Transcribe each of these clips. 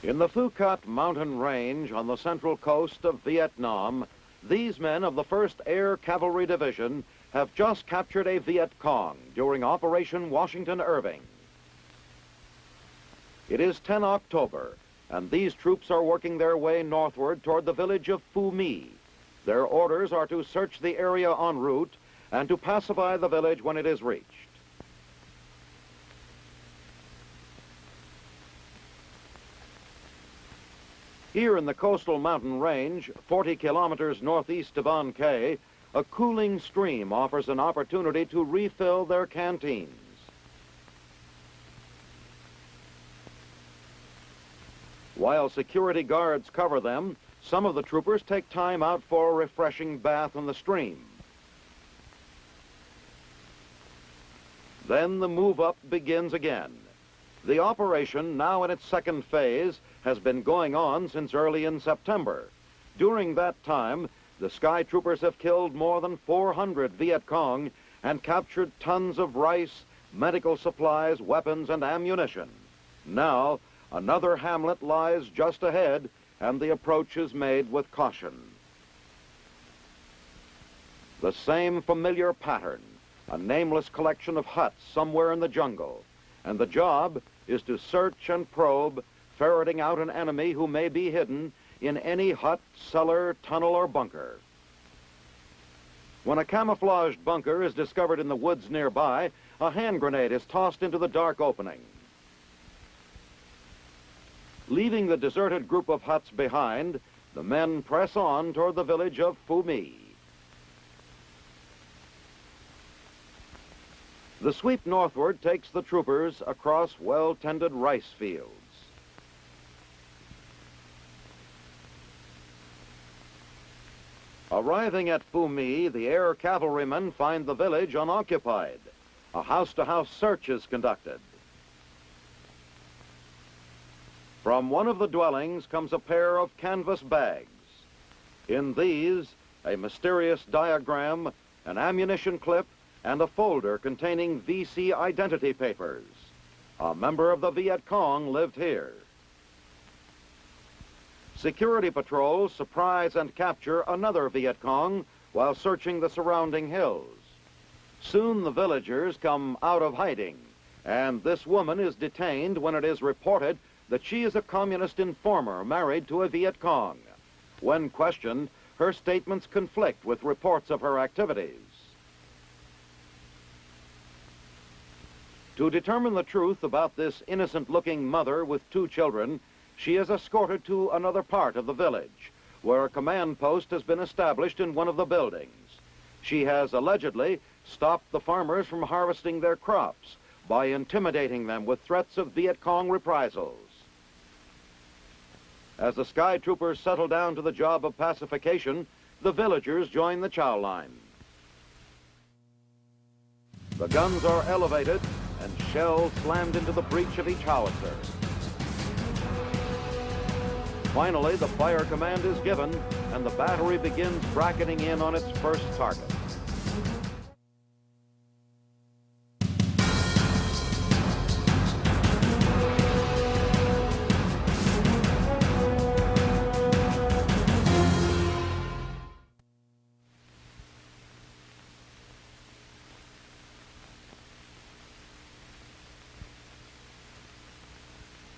In the Phu Cat mountain range on the central coast of Vietnam, these men of the 1st Air Cavalry Division have just captured a Viet Cong during Operation Washington Irving. It is 10 October, and these troops are working their way northward toward the village of Phu My. Their orders are to search the area en route and to pacify the village when it is reached. Here in the coastal mountain range, 40 kilometers northeast of An Khe, a cooling stream offers an opportunity to refill their canteens. While security guards cover them, some of the troopers take time out for a refreshing bath in the stream. Then the move up begins again. The operation, now in its second phase, has been going on since early in September. During that time, the Sky Troopers have killed more than 400 Viet Cong and captured tons of rice, medical supplies, weapons, and ammunition. Now, another hamlet lies just ahead, and the approach is made with caution. The same familiar pattern, a nameless collection of huts somewhere in the jungle, and the job is to search and probe, ferreting out an enemy who may be hidden in any hut, cellar, tunnel, or bunker. When a camouflaged bunker is discovered in the woods nearby, a hand grenade is tossed into the dark opening. Leaving the deserted group of huts behind, the men press on toward the village of Phu My. The sweep northward takes the troopers across well-tended rice fields. Arriving at Phu My, the air cavalrymen find the village unoccupied. A house-to-house search is conducted. From one of the dwellings comes a pair of canvas bags. In these, a mysterious diagram, an ammunition clip, and a folder containing VC identity papers. A member of the Viet Cong lived here. Security patrols surprise and capture another Viet Cong while searching the surrounding hills. Soon the villagers come out of hiding, and this woman is detained when it is reported that she is a communist informer married to a Viet Cong. When questioned, her statements conflict with reports of her activities. To determine the truth about this innocent-looking mother with 2 children, she is escorted to another part of the village, where a command post has been established in one of the buildings. She has allegedly stopped the farmers from harvesting their crops by intimidating them with threats of Viet Cong reprisals. As the Sky Troopers settle down to the job of pacification, the villagers join the chow line. The guns are elevated and shells slammed into the breech of each howitzer. Finally, the fire command is given, and the battery begins bracketing in on its first target.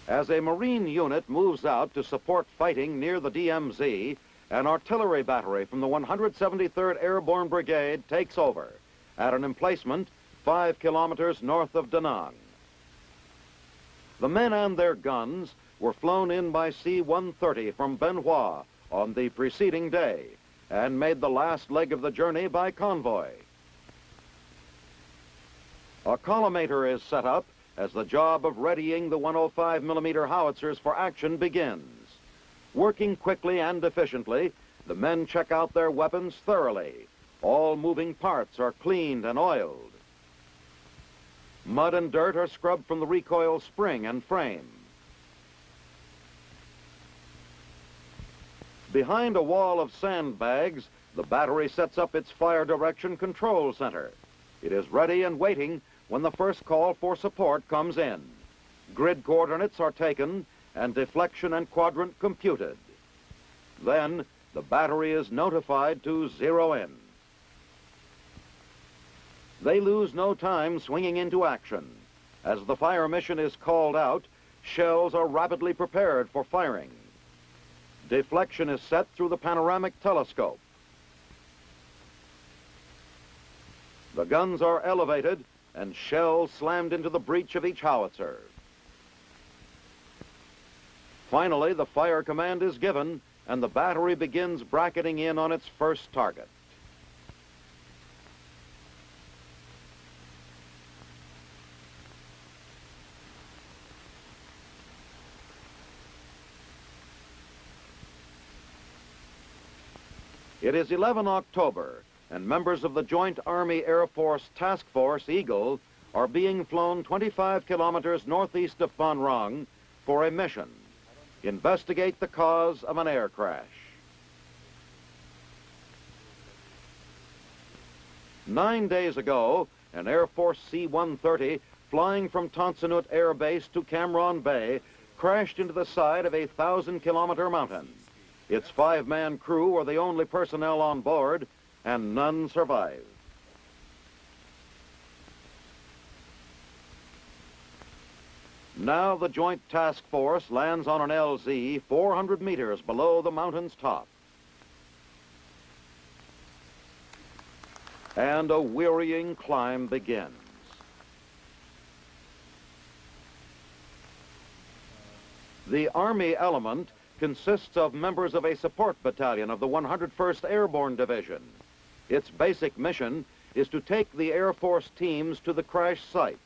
As a Marine unit moves out to support fighting near the DMZ, an artillery battery from the 173rd Airborne Brigade takes over at an emplacement 5 kilometers north of Da Nang. The men and their guns were flown in by C-130 from Bien Hoa on the preceding day and made the last leg of the journey by convoy. A collimator is set up as the job of readying the 105mm howitzers for action begins. Working quickly and efficiently, the men check out their weapons thoroughly. All moving parts are cleaned and oiled. Mud and dirt are scrubbed from the recoil spring and frame. Behind a wall of sandbags, the battery sets up its fire direction control center. It is ready and waiting when the first call for support comes in. Grid coordinates are taken and deflection and quadrant computed. Then the battery is notified to zero in. They lose no time swinging into action. As the fire mission is called out, shells are rapidly prepared for firing. Deflection is set through the panoramic telescope. The guns are elevated and shells slammed into the breech of each howitzer. Finally, the fire command is given and the battery begins bracketing in on its first target. It is 11 October, and members of the Joint Army-Air Force Task Force Eagle are being flown 25 kilometers northeast of Ban Rang for a mission: investigate the cause of an air crash. 9 days ago, an Air Force C-130 flying from Tonsanut Air Base to Cam Ranh Bay crashed into the side of a 1,000-kilometer mountain. Its 5-man crew were the only personnel on board, and none survived. Now the Joint Task Force lands on an LZ 400 meters below the mountain's top. And a wearying climb begins. The Army element consists of members of a support battalion of the 101st Airborne Division. Its basic mission is to take the Air Force teams to the crash site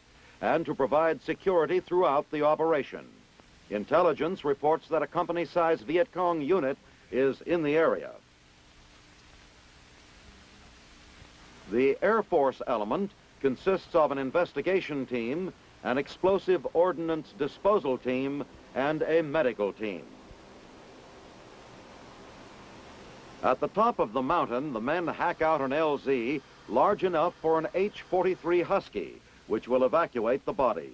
and to provide security throughout the operation. Intelligence reports that a company-sized Viet Cong unit is in the area. The Air Force element consists of an investigation team, an explosive ordnance disposal team, and a medical team. At the top of the mountain, the men hack out an LZ large enough for an H-43 Husky, which will evacuate the bodies.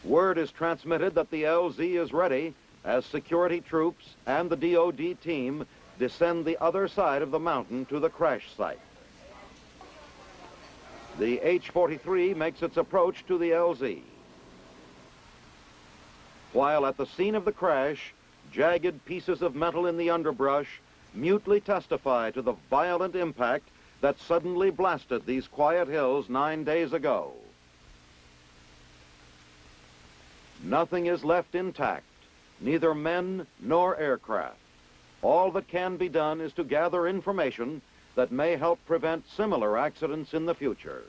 Word is transmitted that the LZ is ready as security troops and the DOD team descend the other side of the mountain to the crash site. The H-43 makes its approach to the LZ. While at the scene of the crash, jagged pieces of metal in the underbrush mutely testify to the violent impact that suddenly blasted these quiet hills 9 days ago. Nothing is left intact, neither men nor aircraft. All that can be done is to gather information that may help prevent similar accidents in the future.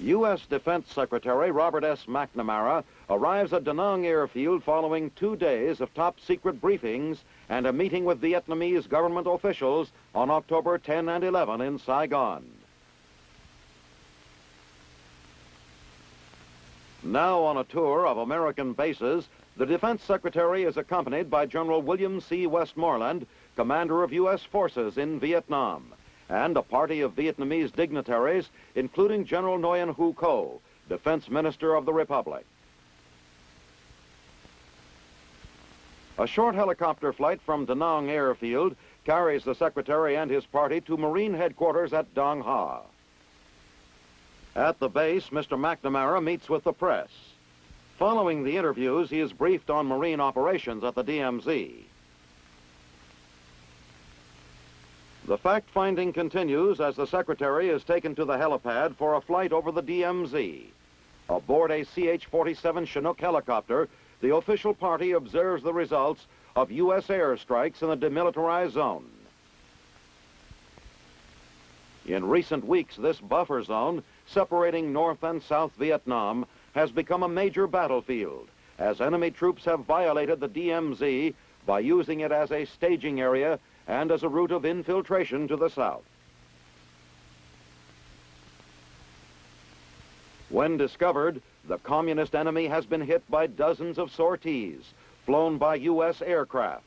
U.S. Defense Secretary Robert S. McNamara arrives at Da Nang Airfield following 2 days of top-secret briefings and a meeting with Vietnamese government officials on October 10 and 11 in Saigon. Now on a tour of American bases, the Defense Secretary is accompanied by General William C. Westmoreland, commander of U.S. forces in Vietnam, and a party of Vietnamese dignitaries, including General Nguyen Hu Co, Defense Minister of the Republic. A short helicopter flight from Da Nang Airfield carries the Secretary and his party to Marine headquarters at Dong Ha. At the base, Mr. McNamara meets with the press. Following the interviews, he is briefed on Marine operations at the DMZ. The fact-finding continues as the Secretary is taken to the helipad for a flight over the DMZ. Aboard a CH-47 Chinook helicopter, the official party observes the results of U.S. airstrikes in the demilitarized zone. In recent weeks, this buffer zone, separating North and South Vietnam, has become a major battlefield, as enemy troops have violated the DMZ by using it as a staging area and as a route of infiltration to the south. When discovered, the communist enemy has been hit by dozens of sorties flown by U.S. aircraft.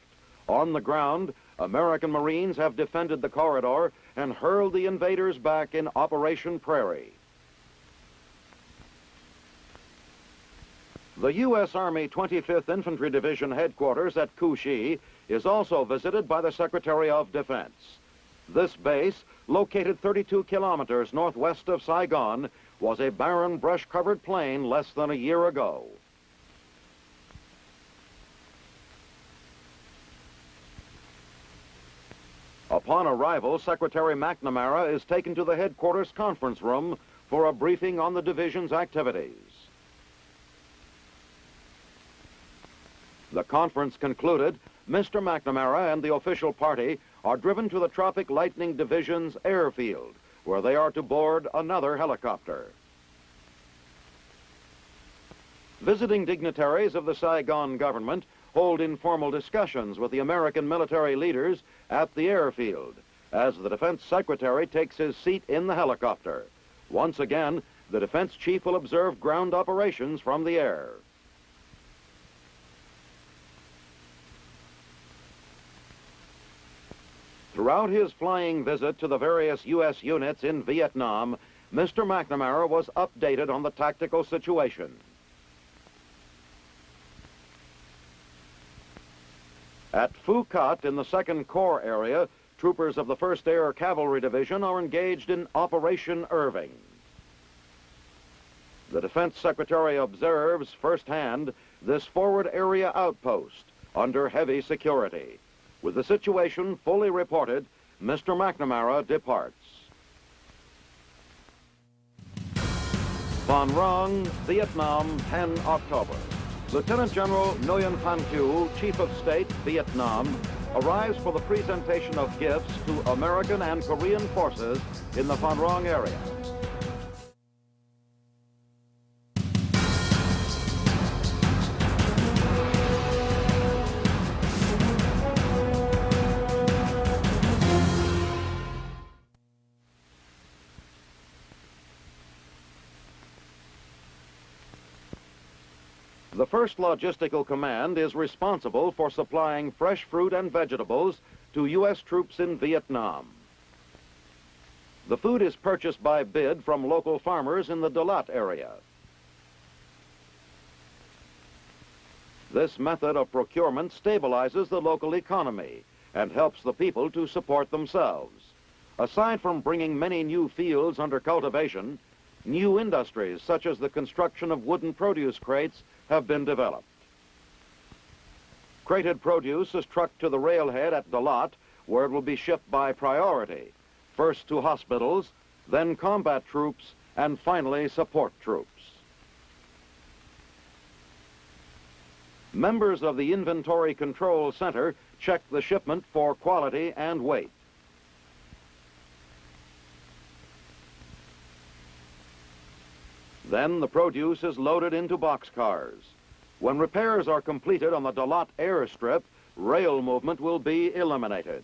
On the ground, American Marines have defended the corridor and hurled the invaders back in Operation Prairie. The U.S. Army 25th Infantry Division headquarters at Couchy is also visited by the Secretary of Defense. This base, located 32 kilometers northwest of Saigon, was a barren, brush-covered plain less than a year ago. Upon arrival, Secretary McNamara is taken to the headquarters conference room for a briefing on the division's activities. The conference concluded, Mr. McNamara and the official party are driven to the Tropic Lightning Division's airfield, where they are to board another helicopter. Visiting dignitaries of the Saigon government hold informal discussions with the American military leaders at the airfield as the Defense Secretary takes his seat in the helicopter. Once again, the Defense Chief will observe ground operations from the air. Throughout his flying visit to the various U.S. units in Vietnam, Mr. McNamara was updated on the tactical situation. At Phu Quat in the 2nd Corps area, troopers of the 1st Air Cavalry Division are engaged in Operation Irving. The Defense Secretary observes firsthand this forward area outpost under heavy security. With the situation fully reported, Mr. McNamara departs. Phan Rang, Vietnam, 10 October. Lieutenant General Nguyen Phan Thu, Chief of State, Vietnam, arrives for the presentation of gifts to American and Korean forces in the Phan Rang area. The 1st Logistical Command is responsible for supplying fresh fruit and vegetables to U.S. troops in Vietnam. The food is purchased by bid from local farmers in the Dalat area. This method of procurement stabilizes the local economy and helps the people to support themselves. Aside from bringing many new fields under cultivation, new industries such as the construction of wooden produce crates have been developed. Crated produce is trucked to the railhead at Dalat, where it will be shipped by priority, first to hospitals, then combat troops, and finally support troops. Members of the Inventory Control Center check the shipment for quality and weight. Then the produce is loaded into boxcars. When repairs are completed on the Dalat airstrip, rail movement will be eliminated.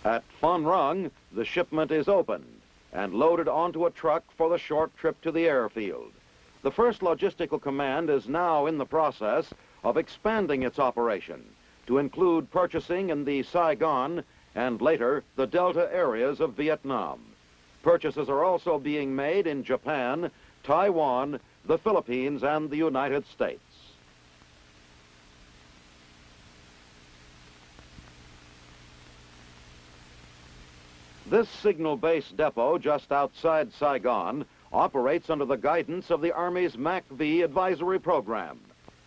At Phan Rang, the shipment is opened and loaded onto a truck for the short trip to the airfield. The 1st Logistical Command is now in the process of expanding its operation to include purchasing in the Saigon and later the Delta areas of Vietnam. Purchases are also being made in Japan, Taiwan, the Philippines, and the United States. This signal base depot just outside Saigon operates under the guidance of the Army's MAC-V advisory program.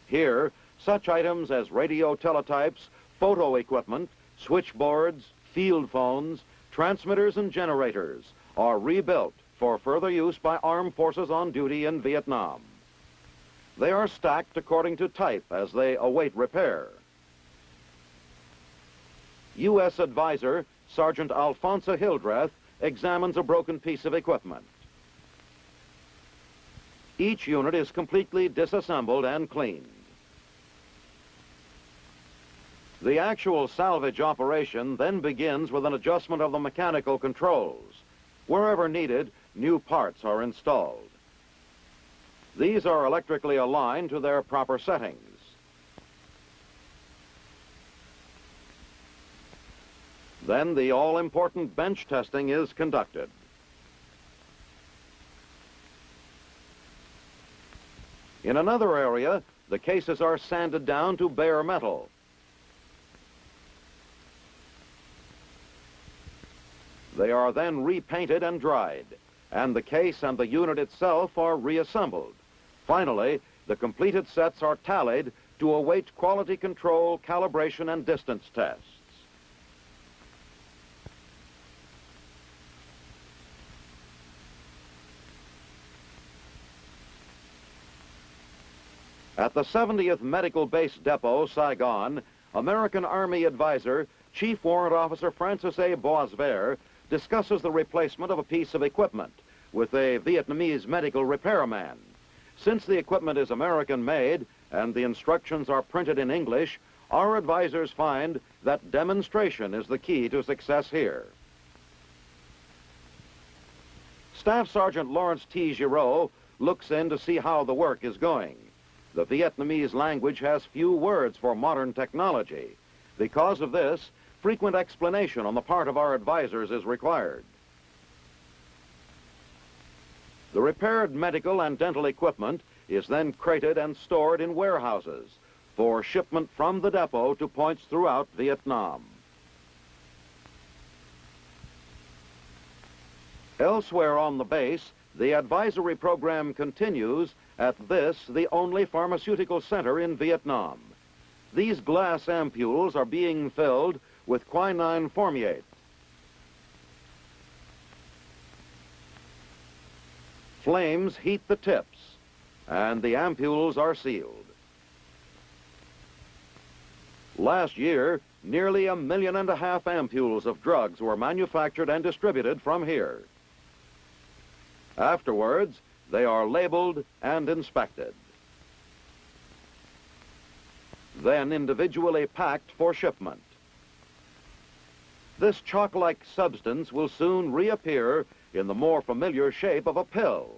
Here, such items as radio teletypes, photo equipment, switchboards, field phones, transmitters, and generators are rebuilt for further use by armed forces on duty in Vietnam. They are stacked according to type as they await repair. U.S. Advisor Sergeant Alphonsa Hildreth examines a broken piece of equipment. Each unit is completely disassembled and cleaned. The actual salvage operation then begins with an adjustment of the mechanical controls. Wherever needed, new parts are installed. These are electrically aligned to their proper settings. Then the all-important bench testing is conducted. In another area, the cases are sanded down to bare metal. They are then repainted and dried, and the case and the unit itself are reassembled. Finally, the completed sets are tallied to await quality control, calibration, and distance tests. At the 70th Medical Base Depot, Saigon, American Army advisor, Chief Warrant Officer Francis A. Boisvert, discusses the replacement of a piece of equipment with a Vietnamese medical repairman. Since the equipment is American-made and the instructions are printed in English, our advisors find that demonstration is the key to success here. Staff Sergeant Lawrence T. Giraud looks in to see how the work is going. The Vietnamese language has few words for modern technology. Because of this, frequent explanation on the part of our advisors is required. The repaired medical and dental equipment is then crated and stored in warehouses for shipment from the depot to points throughout Vietnam. Elsewhere on the base, the advisory program continues at this, the only pharmaceutical center in Vietnam. These glass ampules are being filled with quinine formiate. Flames heat the tips, and the ampules are sealed. Last year, nearly 1.5 million ampules of drugs were manufactured and distributed from here. Afterwards, they are labeled and inspected. Then individually packed for shipment. This chalk-like substance will soon reappear in the more familiar shape of a pill.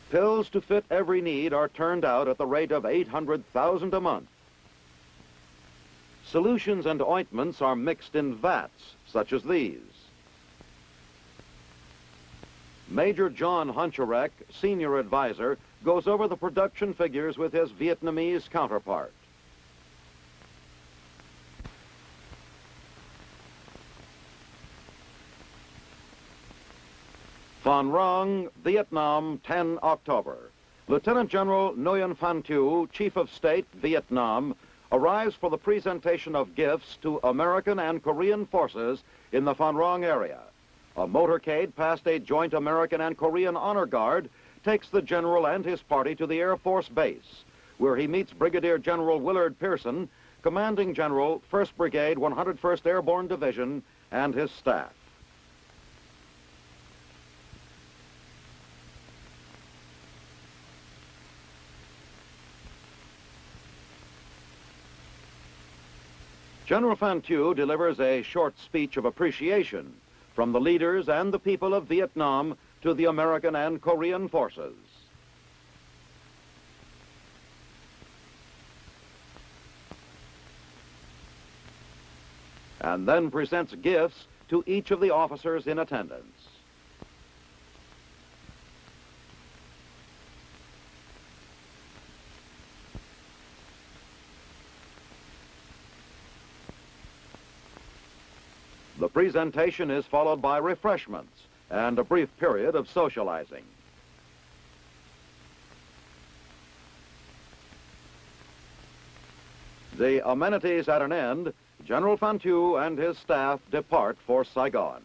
Pills to fit every need are turned out at the rate of 800,000 a month. Solutions and ointments are mixed in vats, such as these. Major John Huncharek, senior advisor, goes over the production figures with his Vietnamese counterpart. Phan Rang, Vietnam, 10 October. Lieutenant General Nguyen Phan Thu, Chief of State, Vietnam, arrives for the presentation of gifts to American and Korean forces in the Phan Rang area. A motorcade past a joint American and Korean honor guard takes the general and his party to the Air Force Base, where he meets Brigadier General Willard Pearson, Commanding General, 1st Brigade, 101st Airborne Division, and his staff. General Phan Thu delivers a short speech of appreciation from the leaders and the people of Vietnam to the American and Korean forces. And then presents gifts to each of the officers in attendance. The presentation is followed by refreshments and a brief period of socializing. The amenities at an end, General Phan Thu and his staff depart for Saigon.